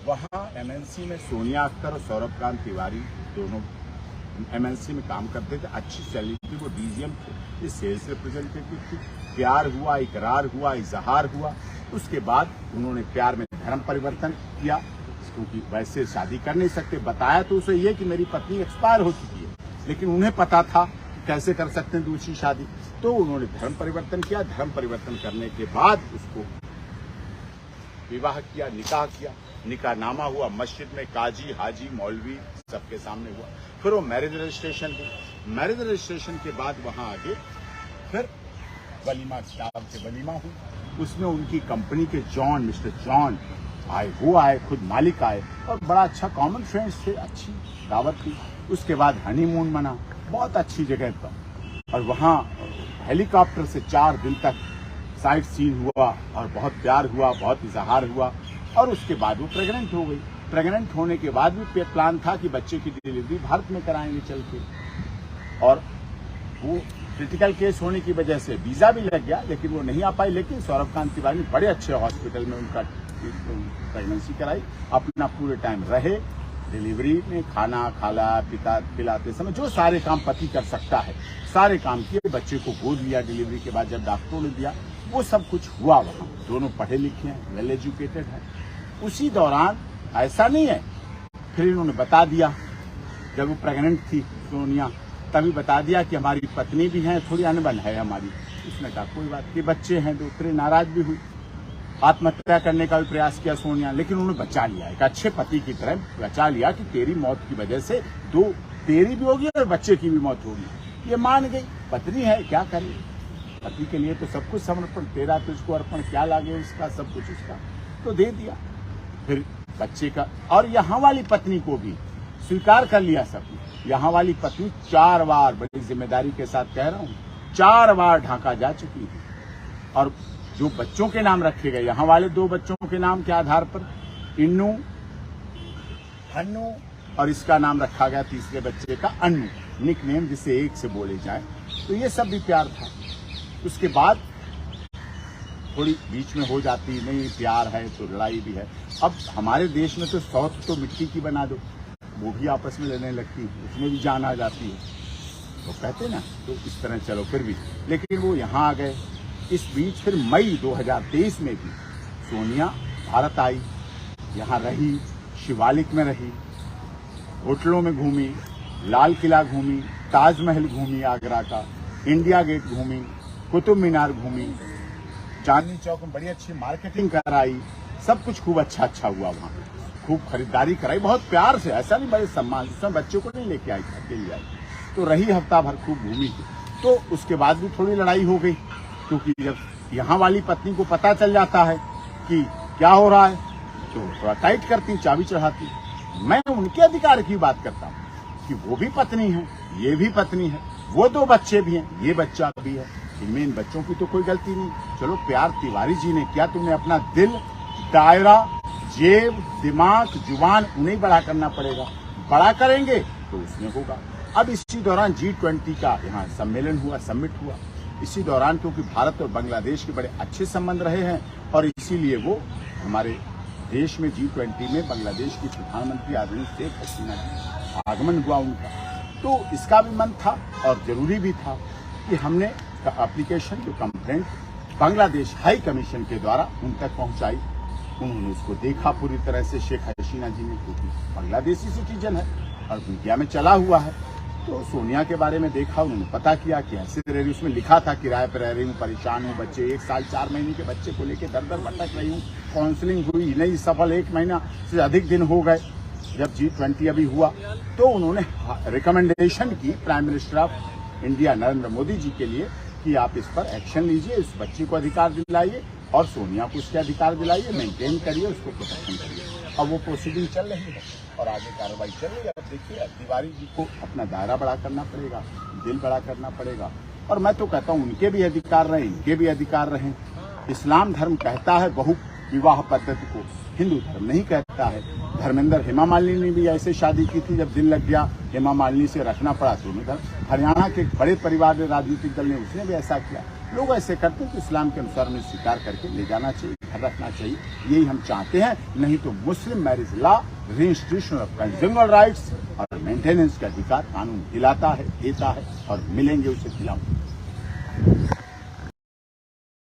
वहाँ एमएनसी में सोनिया अख्तर और सौरभ कांत तिवारी दोनों एमएनसी में काम करते थे, अच्छी सैलरी थी, वो डीजीएम थे, ये सेल्स रिप्रेजेंटेटिव थी। प्यार हुआ, इकरार हुआ, इजहार हुआ। उसके बाद उन्होंने प्यार में धर्म परिवर्तन किया, क्योंकि वैसे शादी कर नहीं सकते। बताया तो उसे ये कि मेरी पत्नी एक्सपायर हो चुकी है, लेकिन उन्हें पता था कि कैसे कर सकते हैं दूसरी शादी, तो उन्होंने धर्म परिवर्तन किया। धर्म परिवर्तन करने के बाद उसको विवाह किया, निकाह किया। निकाह नामा हुआ मस्जिद में, काजी, हाजी, मौलवी सबके सामने हुआ। फिर वो मैरिज रजिस्ट्रेशन हुई। मैरिज रजिस्ट्रेशन के बाद वहां आगे फिर वलीमा, स्टाफ से वलीमा हुई। उसमें उनकी कंपनी के जॉन, मिस्टर जॉन आए, वो आए, खुद मालिक आए, और बड़ा अच्छा कॉमन फ्रेंड्स थे, अच्छी दावत थी। उसके बाद हनीमून मना, बहुत अच्छी जगह पर, और वहाँ हेलीकॉप्टर से 4 दिन तक साइट सीन हुआ और बहुत प्यार हुआ, बहुत इजहार हुआ। और उसके बाद वो प्रेग्नेंट हो गई। प्रेग्नेंट होने के बाद भी प्लान था कि बच्चे की डिलीवरी भारत में कराएंगे चल के, और वो क्रिटिकल केस होने की वजह से वीजा भी लग गया, लेकिन वो नहीं आ पाई। लेकिन सौरभ कांत तिवारी ने बड़े अच्छे हॉस्पिटल में उनका प्रेगनेंसी कराई, अपना पूरे टाइम रहे डिलीवरी में, खाना खाला पिलाते समय जो सारे काम पति कर सकता है सारे काम किए। बच्चे को गोद लिया डिलीवरी के बाद, जब डॉक्टरों ने दिया, वो सब कुछ हुआ। वहाँ दोनों पढ़े लिखे हैं, वेल एजुकेटेड हैं। उसी दौरान ऐसा नहीं है, फिर इन्होंने बता दिया, जब वो प्रेग्नेंट थी सोनिया, तभी बता दिया कि हमारी पत्नी भी है, थोड़ी अनबन है हमारी। उसने कहा कोई बात नहीं, बच्चे हैं दो। फिर नाराज भी हुई, आत्महत्या करने का भी प्रयास किया सोनिया, लेकिन उन्होंने बचा लिया, एक अच्छे पति की तरह बचा लिया कि तेरी मौत की वजह से दो तेरी भी होगी और बच्चे की भी मौत होगी। ये मान गई, पत्नी है, क्या करे, पति के लिए तो सब कुछ समर्पण, तेरा तुझको अर्पण, क्या लागे उसका, सब कुछ उसका, तो दे दिया। फिर बच्चे का, और यहाँ वाली पत्नी को भी स्वीकार कर लिया सब। यहाँ वाली पत्नी 4 बार, बड़ी जिम्मेदारी के साथ कह रहा हूँ, 4 बार ढाका जा चुकी है। और जो बच्चों के नाम रखे गए, यहाँ वाले 2 बच्चों के नाम के आधार पर, इन्नू, हन्नू, और इसका नाम रखा गया तीसरे बच्चे का अन्नू, निक नेम जिसे एक से बोले जाए। तो ये सब भी प्यार था। उसके बाद थोड़ी बीच में हो जाती, नहीं प्यार है तो लड़ाई भी है। अब हमारे देश में तो सौत तो मिट्टी की बना दो, वो भी आपस में लड़ने लगती है, उसमें भी जान आ जाती है, तो कहते ना, तो इस तरह चलो फिर भी। लेकिन वो यहाँ आ गए। इस बीच फिर मई 2023 में भी सोनिया भारत आई, यहाँ रही, शिवालिक में रही, होटलों में घूमी, लाल किला घूमी, ताजमहल घूमी आगरा का, इंडिया गेट घूमी, कुतुब मीनार घूमी, चांदनी चौक में बड़ी अच्छी मार्केटिंग कराई, सब कुछ खूब अच्छा हुआ। वहाँ खूब खरीदारी कराई, बहुत प्यार से, ऐसा नहीं बड़े सम्मान, उसमें बच्चों को नहीं लेके आई, अकेली आई, तो रही हफ्ता भर, खूब घूमी। तो उसके बाद भी थोड़ी लड़ाई हो गई, क्योंकि जब यहाँ वाली पत्नी को पता चल जाता है कि क्या हो रहा है, तो थोड़ा टाइट करती, चाबी चढ़ाती। मैं उनके अधिकार की बात करता हूँ कि वो भी पत्नी है, ये भी पत्नी है, वो 2 बच्चे भी हैं, ये बच्चा भी है, इनमें इन बच्चों की तो कोई गलती नहीं। चलो प्यार तिवारी जी ने किया, तुमने अपना दिल, दायरा, जेब, दिमाग, जुबान, उन्हें बड़ा करना पड़ेगा, बड़ा करेंगे तो उसमें होगा। अब इसी दौरान G20 का यहाँ सम्मेलन हुआ, समिट हुआ। इसी दौरान क्योंकि भारत और बांग्लादेश के बड़े अच्छे संबंध रहे हैं, और इसीलिए वो हमारे देश में G20 में बांग्लादेश की प्रधानमंत्री आदरणीय शेख हसीना जी आगमन हुआ उनका। तो इसका भी मन था और जरूरी भी था कि हमने एप्लीकेशन, जो कंप्लेंट बांग्लादेश हाई कमीशन के द्वारा उन तक पहुंचाई। उन्होंने उसको देखा पूरी तरह से, शेख हसीना जी ने, क्योंकि बांग्लादेशी सिटीजन है और मीडिया में चला हुआ है, तो सोनिया के बारे में देखा, उन्होंने पता किया कि ऐसे रह रही, उसमें लिखा था किराए पर रह रही हूँ, परेशान हूँ, बच्चे 1 साल 4 महीने के बच्चे को लेकर दर भटक रही हूँ, काउंसलिंग हुई नहीं सफल, 1 महीना से अधिक दिन हो गए। जब G20 अभी हुआ तो उन्होंने रिकमेंडेशन की prime minister of India Narendra Modi ji के लिए कि आप इस पर एक्शन लीजिए, इस बच्ची को अधिकार दिलाइए और सोनिया को उसके अधिकार दिलाइए, मेंटेन करिए, उसको प्रोटेक्शन करिए। अब वो प्रोसीडिंग चल रही है और आगे कार्रवाई चल रही है। अब देखिए, अब तिवारी जी को अपना दायरा बड़ा करना पड़ेगा, दिल बड़ा करना पड़ेगा, और मैं तो कहता हूँ उनके भी अधिकार रहें, इनके भी अधिकार रहें। इस्लाम धर्म कहता है बहु विवाह पद्धति को, हिंदू धर्म नहीं कहता है। धर्मेंद्र हेमा मालिनी ने भी ऐसे शादी की थी, जब दिल लग गया हेमा मालिनी से रखना पड़ा, दोनों धर्म। हरियाणा के बड़े परिवार में राजनीतिक दल ने, उसने भी ऐसा किया। लोग ऐसे करते हैं तो इस्लाम के अनुसार उन्हें स्वीकार करके ले जाना चाहिए, घर रखना चाहिए, यही हम चाहते हैं। नहीं तो मुस्लिम marriage law registration of consumer rights और मेंटेनेंस का अधिकार कानून दिलाता है, देता है और मिलेंगे उसे खिलाफ।